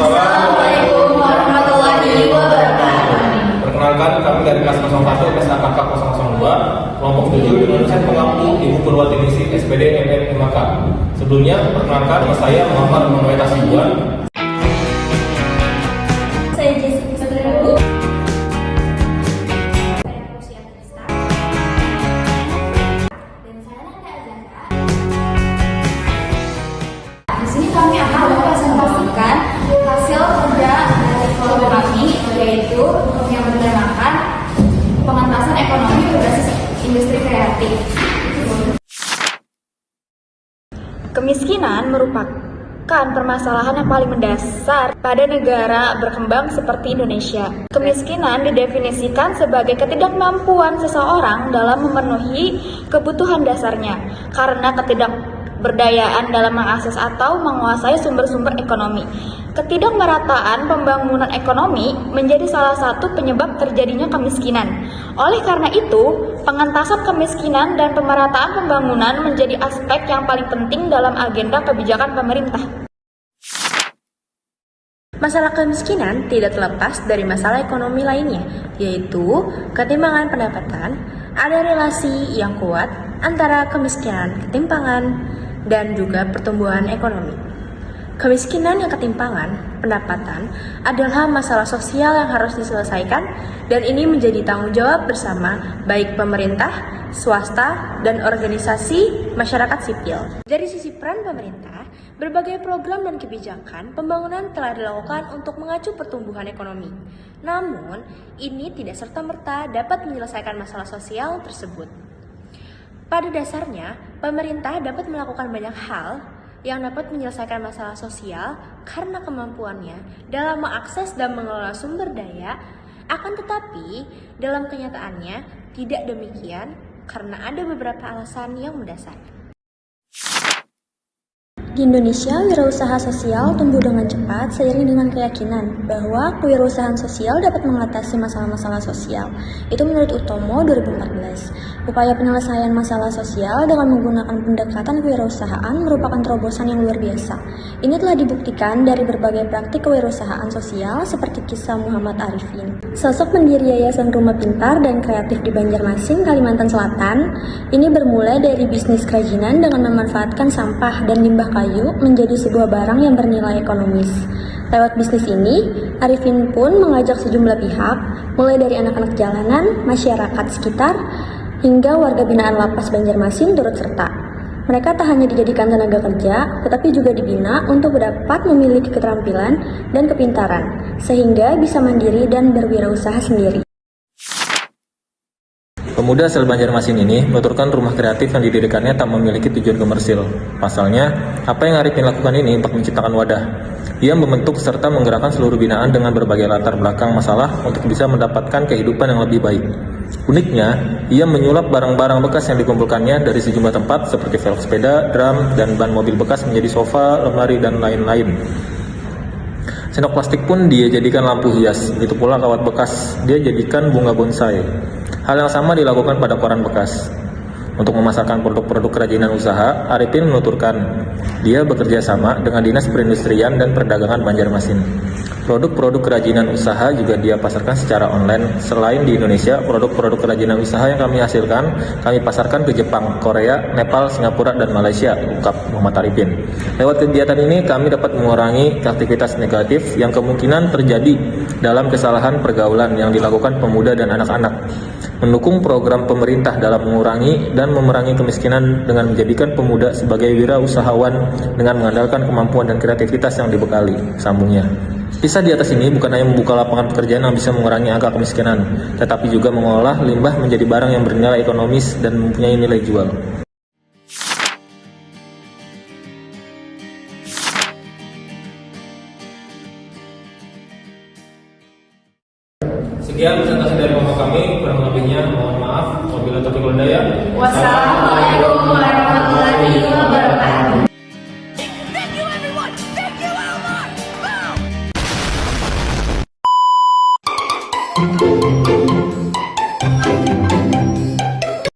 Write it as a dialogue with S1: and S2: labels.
S1: Assalamualaikum warahmatullahi wabarakatuh.
S2: Perkenalkan, kami dari kelas 01 SKKK 002 kelompok 7 dengan dosen pengampu Ibu Purwatiningsih SPD MM MK. Sebelumnya, perkenalkan saya Muhammad Muhammad Hasibuan.
S1: Saya Jessica Saudara. Di sini kami akan mempresentasikan hasil kerja dari kelompok kami, yaitu yang bertemakan pengentasan ekonomi berbasis industri kreatif.
S3: Kemiskinan merupakan permasalahan yang paling mendasar pada negara berkembang seperti Indonesia. Kemiskinan didefinisikan sebagai ketidakmampuan seseorang dalam memenuhi kebutuhan dasarnya karena ketidakberdayaan dalam mengakses atau menguasai sumber-sumber ekonomi. Ketidakmerataan pembangunan ekonomi menjadi salah satu penyebab terjadinya kemiskinan. Oleh karena itu, pengentasan kemiskinan dan pemerataan pembangunan menjadi aspek yang paling penting dalam agenda kebijakan pemerintah.
S4: Masalah kemiskinan tidak terlepas dari masalah ekonomi lainnya, yaitu ketimpangan pendapatan. Ada relasi yang kuat antara kemiskinan, ketimpangan, dan juga pertumbuhan ekonomi. Kemiskinan yang ketimpangan pendapatan adalah masalah sosial yang harus diselesaikan, dan ini menjadi tanggung jawab bersama baik pemerintah, swasta, dan organisasi masyarakat sipil. Dari sisi peran pemerintah, berbagai program dan kebijakan pembangunan telah dilakukan untuk mengacu pertumbuhan ekonomi. Namun, ini tidak serta-merta dapat menyelesaikan masalah sosial tersebut. Pada dasarnya, pemerintah dapat melakukan banyak hal yang dapat menyelesaikan masalah sosial karena kemampuannya dalam mengakses dan mengelola sumber daya. Akan tetapi, dalam kenyataannya tidak demikian karena ada beberapa alasan yang mendasar.
S5: Di Indonesia, wirausaha sosial tumbuh dengan cepat seiring dengan keyakinan bahwa kewirausahaan sosial dapat mengatasi masalah-masalah sosial. Itu menurut Utomo 2014. Upaya penyelesaian masalah sosial dengan menggunakan pendekatan kewirausahaan merupakan terobosan yang luar biasa. Ini telah dibuktikan dari berbagai praktik kewirausahaan sosial seperti kisah Muhammad Arifin. Sosok pendiri Yayasan Rumah Pintar dan Kreatif di Banjarmasin, Kalimantan Selatan, ini bermulai dari bisnis kerajinan dengan memanfaatkan sampah dan limbah kayu menjadi sebuah barang yang bernilai ekonomis. Lewat bisnis ini, Arifin pun mengajak sejumlah pihak, mulai dari anak-anak jalanan, masyarakat sekitar, hingga warga binaan Lapas Banjarmasin turut serta. Mereka tak hanya dijadikan tenaga kerja, tetapi juga dibina untuk dapat memiliki keterampilan dan kepintaran, sehingga bisa mandiri dan berwirausaha sendiri.
S2: Pemuda asal Banjarmasin ini menuturkan rumah kreatif yang didirikannya tak memiliki tujuan komersil. Pasalnya, apa yang Arifin lakukan ini untuk menciptakan wadah. Ia membentuk serta menggerakkan seluruh binaan dengan berbagai latar belakang masalah untuk bisa mendapatkan kehidupan yang lebih baik. Uniknya, ia menyulap barang-barang bekas yang dikumpulkannya dari sejumlah tempat seperti velg sepeda, drum, dan ban mobil bekas menjadi sofa, lemari, dan lain-lain. Sendok plastik pun dia jadikan lampu hias, begitu pula kawat bekas dia jadikan bunga bonsai. Hal yang sama dilakukan pada koran bekas. Untuk memasarkan produk-produk kerajinan usaha, Arifin menuturkan dia bekerja sama dengan Dinas Perindustrian dan Perdagangan Banjarmasin. Produk-produk kerajinan usaha juga dia pasarkan secara online. Selain di Indonesia, produk-produk kerajinan usaha yang kami hasilkan, kami pasarkan ke Jepang, Korea, Nepal, Singapura, dan Malaysia, ungkap Muhammad Arifin. Lewat kegiatan ini, kami dapat mengurangi aktivitas negatif yang kemungkinan terjadi dalam kesalahan pergaulan yang dilakukan pemuda dan anak-anak. Mendukung program pemerintah dalam mengurangi dan memerangi kemiskinan dengan menjadikan pemuda sebagai wirausahawan dengan mengandalkan kemampuan dan kreativitas yang dibekali, sambungnya. Kisah di atas ini bukan hanya membuka lapangan pekerjaan yang bisa mengurangi angka kemiskinan, tetapi juga mengolah limbah menjadi barang yang bernilai ekonomis dan mempunyai nilai jual. Sekian presentasi